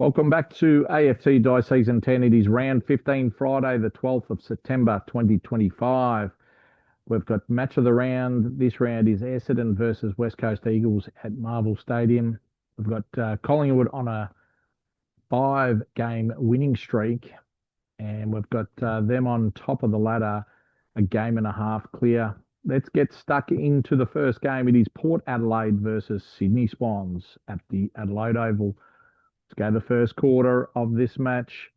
Welcome back to AFT Dice Season 10. It is round 15, Friday, the 12th of September, 2025. We've got match of the round. This round is Essendon versus West Coast Eagles at Marvel Stadium. We've got Collingwood on a 5-game winning streak, and we've got them on top of the ladder, a game and a half clear. Let's get stuck into the first game. It is Port Adelaide versus Sydney Swans at the Adelaide Oval. Let's go the first quarter of this match.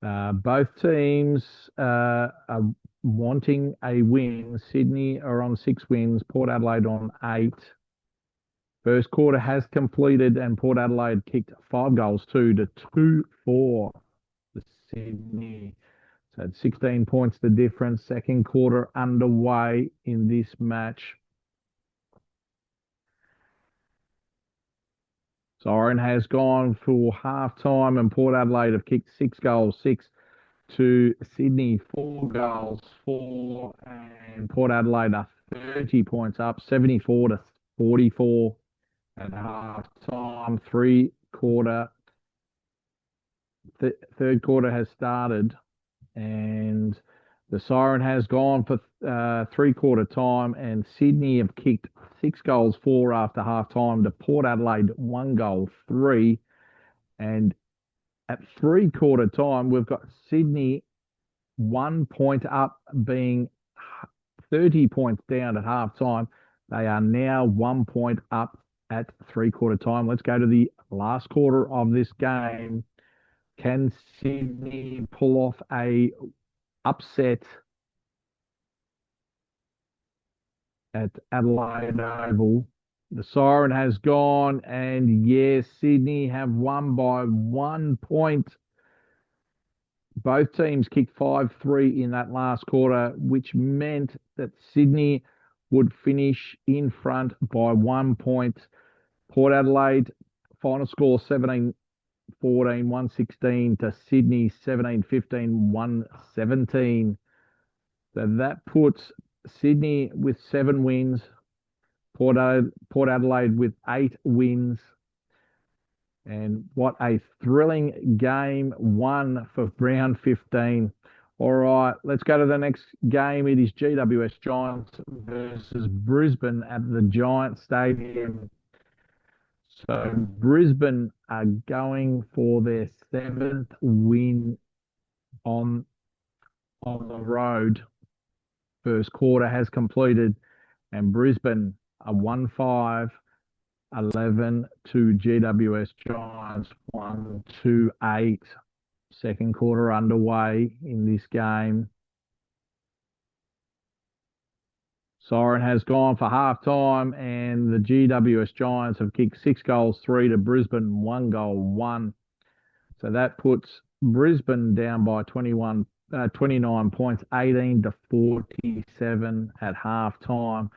Both teams are wanting a win. Sydney are on 6 wins, Port Adelaide on 8. First quarter has completed and Port Adelaide kicked 5 goals, 2-2 for the Sydney. So it's 16 points the difference. Second quarter underway in this match. Siren has gone for half time and Port Adelaide have kicked 6 goals, 6 to Sydney, 4 goals, 4, and Port Adelaide are 30 points up, 74-44 at half time. Third quarter has started and the siren has gone for 3-quarter time and Sydney have kicked 6 goals, 4 after half time to Port Adelaide, 1 goal, 3. And at 3-quarter time, we've got Sydney 1 point up, being 30 points down at half time. They are now 1 point up at 3-quarter time. Let's go to the last quarter of this game. Can Sydney pull off a upset at Adelaide Oval? The siren has gone, and yes, Sydney have won by 1 point. Both teams kicked 5-3 in that last quarter, which meant that Sydney would finish in front by 1 point. Port Adelaide, final score 17-14, 116 to Sydney, 17-15, 117. So that puts Sydney with 7 wins, Port Adelaide with 8 wins. And what a thrilling game one for round 15. All right, let's go to the next game. It is GWS Giants versus Brisbane at the Giants Stadium. So Brisbane are going for their 7th win on the road. First quarter has completed and Brisbane are 1-5, 11 to GWS Giants, 1-8. Second quarter underway in this game. Siren has gone for half time and the GWS Giants have kicked 6 goals, 3 to Brisbane, 1 goal, 1. So that puts Brisbane down by 29 points, 18-47 at half time.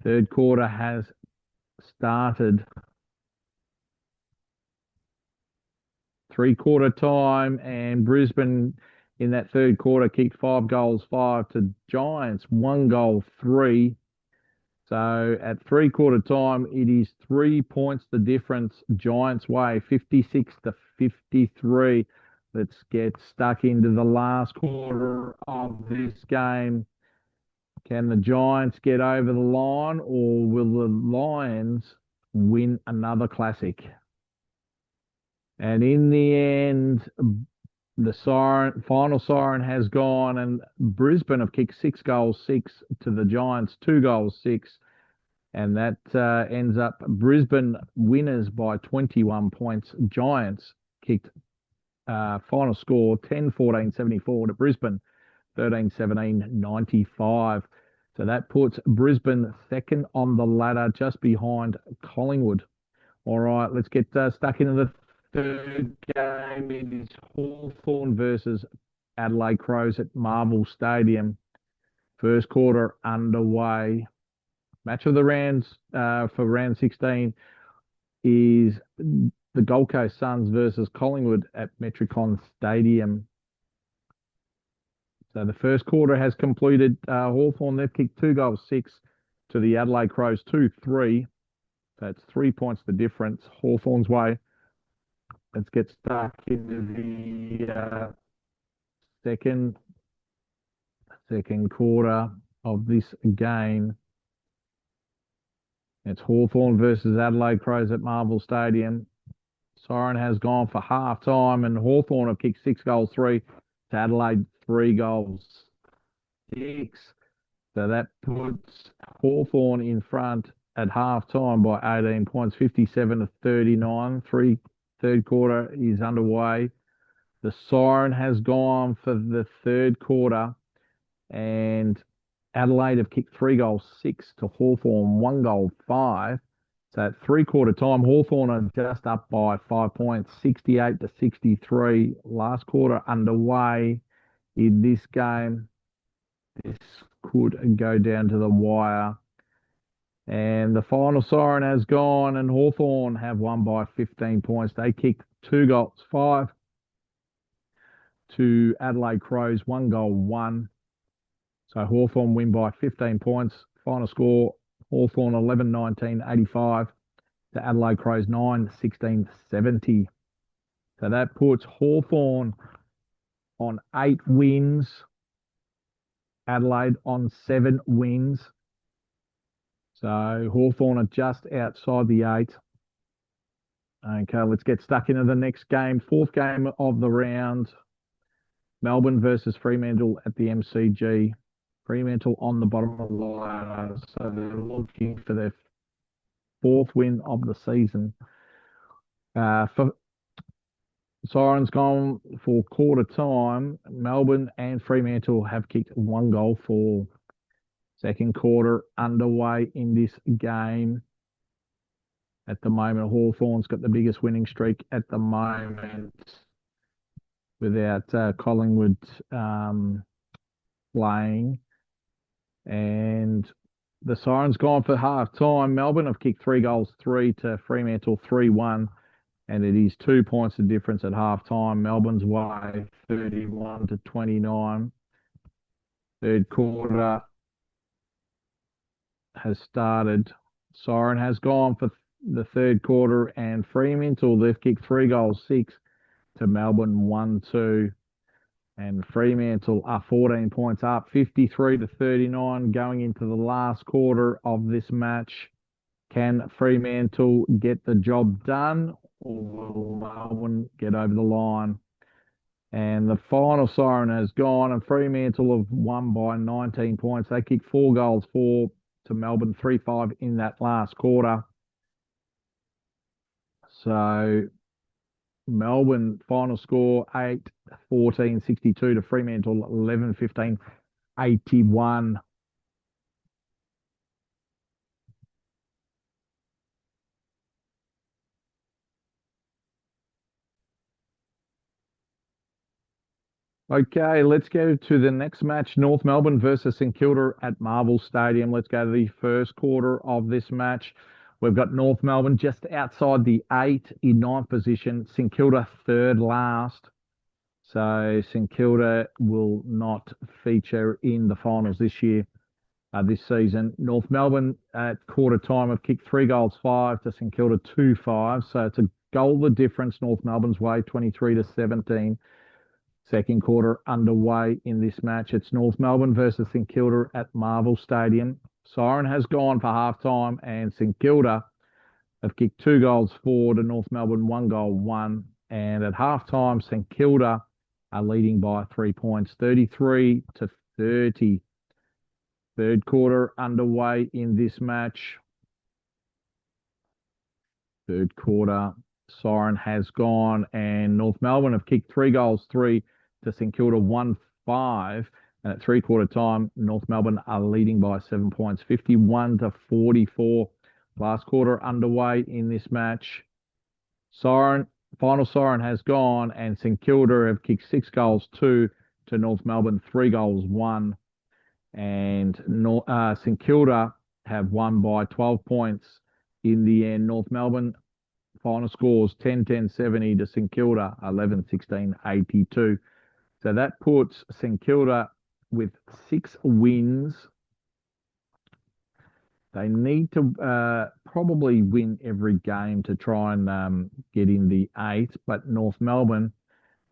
Third quarter has started. 3-quarter time and Brisbane in that third quarter kicked 5 goals, 5 to Giants, 1 goal, 3. So at 3-quarter time, it is 3 points the difference Giants way, 56-53. Let's get stuck into the last quarter of this game. Can the Giants get over the line or will the Lions win another classic? And in the end, the final siren has gone and Brisbane have kicked 6 goals, 6 to the Giants, 2 goals, 6. And that ends up Brisbane winners by 21 points. Giants kicked final score 10-14-74 to Brisbane, 13-17-95. So that puts Brisbane second on the ladder, just behind Collingwood. All right, let's get stuck into the third game. It is Hawthorn versus Adelaide Crows at Marvel Stadium. First quarter underway. Match of the rounds for round 16 is the Gold Coast Suns versus Collingwood at Metricon Stadium. So the first quarter has completed. Hawthorn, they've kicked 2 goals, 6 to the Adelaide Crows, 2-3. That's 3 points the difference Hawthorn's way. let's get stuck into the second quarter of this game. It's Hawthorn versus Adelaide Crows at Marvel Stadium. Siren has gone for half time, and Hawthorn have kicked 6 goals, 3 to Adelaide, 3 goals, 6. So that puts Hawthorn in front at half time by 18 points, 57 to 39. Third quarter is underway. The siren has gone for the third quarter, and Adelaide have kicked 3 goals, 6 to Hawthorn, 1 goal, 5. So at 3-quarter time, Hawthorn are just up by 5 points, 68 to 63. Last quarter underway in this game. This could go down to the wire. And the final siren has gone, and Hawthorn have won by 15 points. They kicked 2 goals, 5 to Adelaide Crows, 1 goal, 1. So Hawthorn win by 15 points. Final score, Hawthorn 11-19-85 to Adelaide Crows 9-16-70. So that puts Hawthorn on 8 wins. Adelaide on 7 wins. So Hawthorn are just outside the 8. Okay, let's get stuck into the next game. 4th game of the round. Melbourne versus Fremantle at the MCG. Fremantle on the bottom of the ladder, so they're looking for their 4th win of the season. For Sirens gone for quarter time. Melbourne and Fremantle have kicked 1 goal for. Second quarter underway in this game. At the moment, Hawthorn's got the biggest winning streak at the moment without Collingwood playing. And the Sirens gone for half time. Melbourne have kicked 3 goals, 3 to Fremantle, 3-1. And it is 2 points of difference at half time. Melbourne's way, 31 to 29. Third quarter has started. Siren has gone for the third quarter, and Fremantle, they've kicked 3 goals, 6 to Melbourne, 1-2. And Fremantle are 14 points up, 53 to 39 going into the last quarter of this match. Can Fremantle get the job done, or will Melbourne get over the line? And the final siren has gone, and Fremantle have won by 19 points. They kicked 4 goals, 4 to Melbourne, 3-5 in that last quarter. So Melbourne final score 8-14-62 to Fremantle 11-15-81. Okay, let's go to the next match. North Melbourne versus St Kilda at Marvel Stadium. Let's go to the first quarter of this match. We've got North Melbourne just outside the 8 in 9th position. St Kilda third last. So St Kilda will not feature in the finals this year, this season. North Melbourne at quarter time have kicked 3 goals, 5 to St Kilda 2-5. So it's a goal the difference North Melbourne's way, 23 to 17. Second quarter underway in this match. It's North Melbourne versus St Kilda at Marvel Stadium. Siren has gone for half time, and St Kilda have kicked 2 goals, 4 to North Melbourne, 1 goal, 1. And at half time, St Kilda are leading by 3 points, 33 to 30. Third quarter underway in this match. Third quarter, siren has gone, and North Melbourne have kicked 3 goals, 3 to St Kilda, 1-5. And at 3-quarter time, North Melbourne are leading by 7 points, 51 to 44. Last quarter underway in this match. Final siren has gone, and St Kilda have kicked 6 goals, 2 to North Melbourne, 3 goals, 1. And St Kilda have won by 12 points in the end. North Melbourne final scores 10-10-70 to St Kilda, 11-16-82. So that puts St Kilda with 6 wins. They need to probably win every game to try and get in the 8, but North Melbourne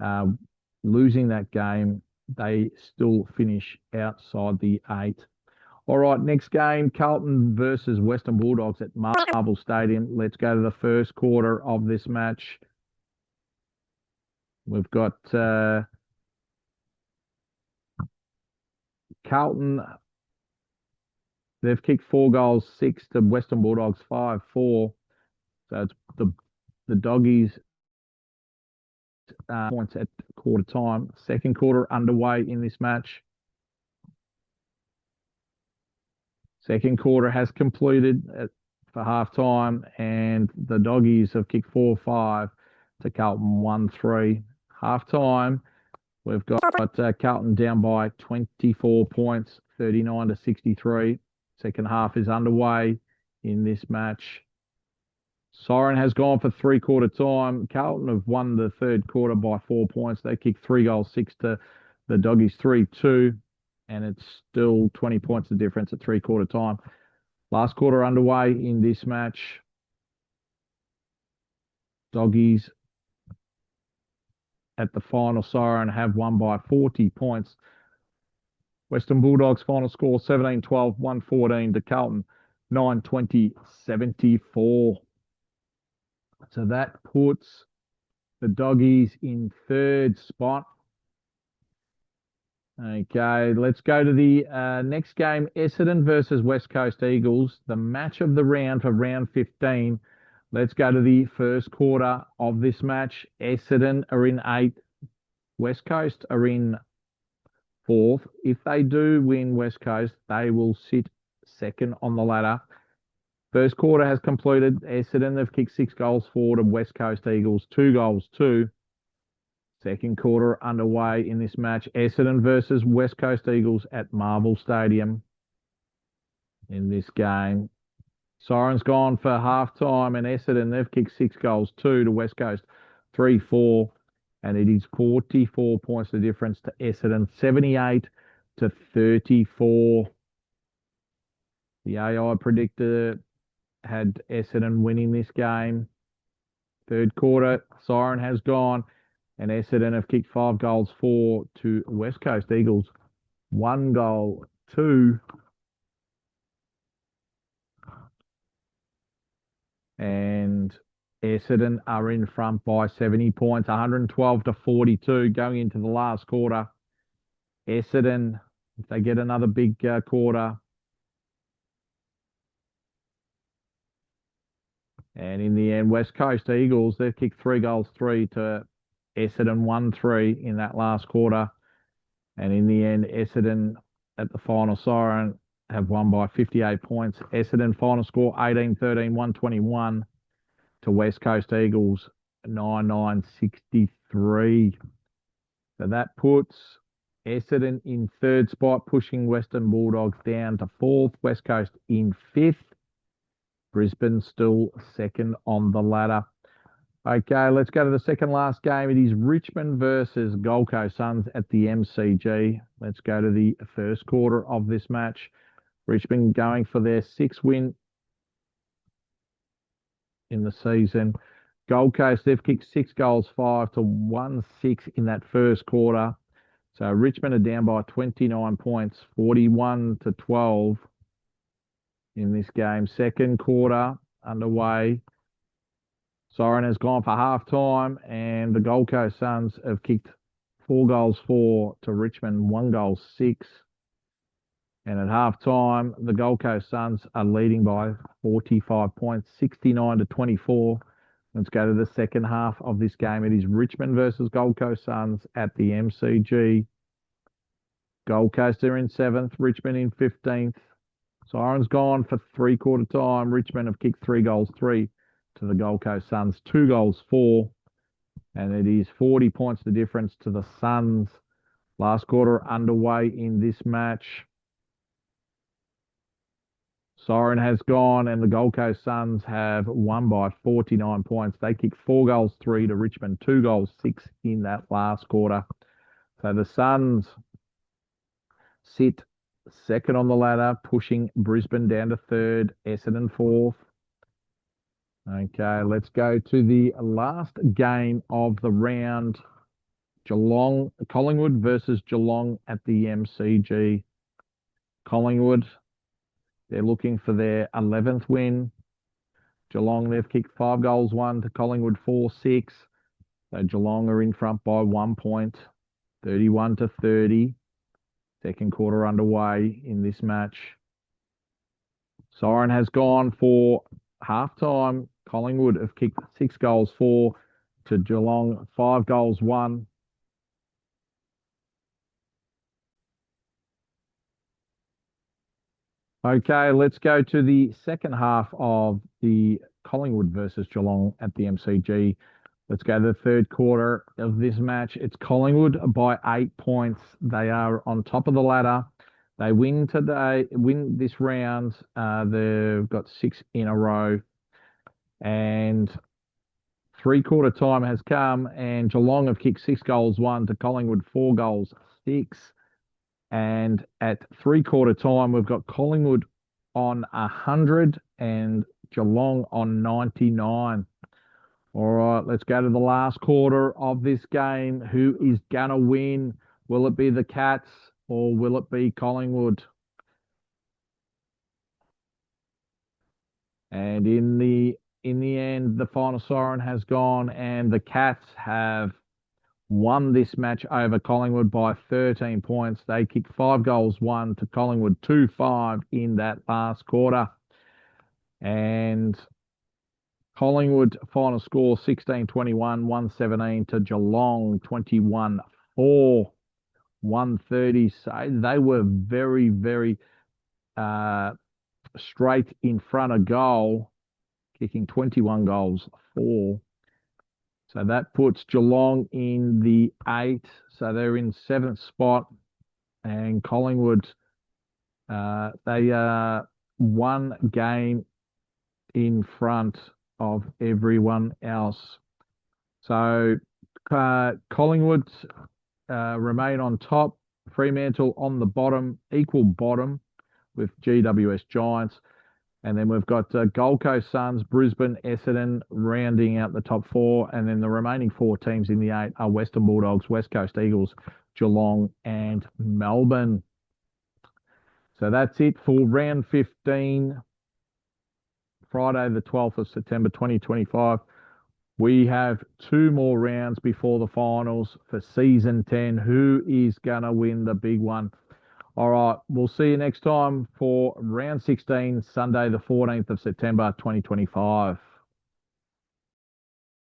uh, losing that game, they still finish outside the 8. All right, next game, Carlton versus Western Bulldogs at Marvel Stadium. Let's go to the first quarter of this match. We've got Carlton. They've kicked 4 goals, 6 to Western Bulldogs, 5-4. So it's the doggies points at quarter time. Second quarter underway in this match. Second quarter has completed for half time, and the doggies have kicked 4-5 to Carlton 1-3. Half time, we've got Carlton down by 24 points, 39 to 63. Second half is underway in this match. Siren has gone for 3-quarter time. Carlton have won the third quarter by 4 points. They kicked 3 goals, 6 to the doggies, 3-2. And it's still 20 points of difference at 3-quarter time. Last quarter underway in this match. Doggies at the final siren have won by 40 points. Western Bulldogs final score 17-12, 114 to Carlton, 9-20, 74. So that puts the doggies in third spot. Okay, let's go to the next game, Essendon versus West Coast Eagles, the match of the round for round 15. Let's go to the first quarter of this match. Essendon are in 8th. West Coast are in 4th. If they do win West Coast, they will sit second on the ladder. First quarter has completed. Essendon have kicked 6 goals forward of West Coast Eagles, 2 goals, 2. Second quarter underway in this match. Essendon versus West Coast Eagles at Marvel Stadium. In this game, Siren's gone for half time, and Essendon, they've kicked 6 goals, 2 to West Coast, 3-4. And it is 44 points the difference to Essendon, 78 to 34. The AI predictor had Essendon winning this game. Third quarter, Siren has gone, and Essendon have kicked 5 goals, 4 to West Coast Eagles, 1 goal, 2. And Essendon are in front by 70 points, 112 to 42 going into the last quarter. Essendon, if they get another big quarter. And in the end, West Coast Eagles, they've kicked 3 goals, 3 to Essendon, 1-3 in that last quarter. And in the end, Essendon at the final siren have won by 58 points. Essendon final score 18-13, 121 to West Coast Eagles, 99-63. So that puts Essendon in third spot, pushing Western Bulldogs down to 4th. West Coast in 5th. Brisbane still second on the ladder. Okay, let's go to the second last game. It is Richmond versus Gold Coast Suns at the MCG. Let's go to the first quarter of this match. Richmond going for their 6th win in the season. Gold Coast, they've kicked 6 goals, 5 to 1-6 in that first quarter. So Richmond are down by 29 points, 41 to 12 in this game. Second quarter underway. Siren has gone for half time, and the Gold Coast Suns have kicked 4 goals, 4 to Richmond, 1 goal, 6. And at half time, the Gold Coast Suns are leading by 45 points, 69 to 24. Let's go to the second half of this game. It is Richmond versus Gold Coast Suns at the MCG. Gold Coast are in 7th, Richmond in 15th. Siren's gone for 3-quarter time. Richmond have kicked 3 goals, 3 to the Gold Coast Suns, 2 goals, 4. And it is 40 points the difference to the Suns. Last quarter underway in this match. Siren has gone, and the Gold Coast Suns have won by 49 points. They kicked 4 goals, 3 to Richmond, 2 goals, 6 in that last quarter. So the Suns sit second on the ladder, pushing Brisbane down to third, Essendon fourth. Okay, let's go to the last game of the round. Collingwood versus Geelong at the MCG. Collingwood, they're looking for their 11th win. Geelong, they've kicked 5 goals, 1 to Collingwood 4-6. So Geelong are in front by 1 point, 31 to 30. Second quarter underway in this match. Siren has gone for halftime. Collingwood have kicked 6 goals, 4 to Geelong, 5 goals, 1. Okay, let's go to the second half of the Collingwood versus Geelong at the MCG. Let's go to the third quarter of this match. It's Collingwood by 8 points. They are on top of the ladder. They win this round. They've got 6 in a row. And three-quarter time has come, and Geelong have kicked 6 goals, 1 to Collingwood 4 goals, 6. And at three-quarter time, we've got Collingwood on 100 and Geelong on 99. All right, let's go to the last quarter of this game. Who is going to win? Will it be the Cats or will it be Collingwood? And in the end, the final siren has gone and the Cats have won this match over Collingwood by 13 points. They kicked 5 goals, 1 to Collingwood, 2-5 in that last quarter. And Collingwood final score 16-21, 117 to Geelong 21-4, 130. So they were very, very straight in front of goal, kicking 21 goals, 4. So that puts Geelong in the 8. So they're in 7th spot. And Collingwood, they are 1 game in front of everyone else. So Collingwood remain on top. Fremantle on the bottom, equal bottom with GWS Giants. And then we've got Gold Coast Suns, Brisbane, Essendon rounding out the top 4. And then the remaining 4 teams in the 8 are Western Bulldogs, West Coast Eagles, Geelong and Melbourne. So that's it for round 15, Friday the 12th of September 2025. We have 2 more rounds before the finals for season 10. Who is going to win the big one? All right, we'll see you next time for round 16, Sunday, the 14th of September, 2025.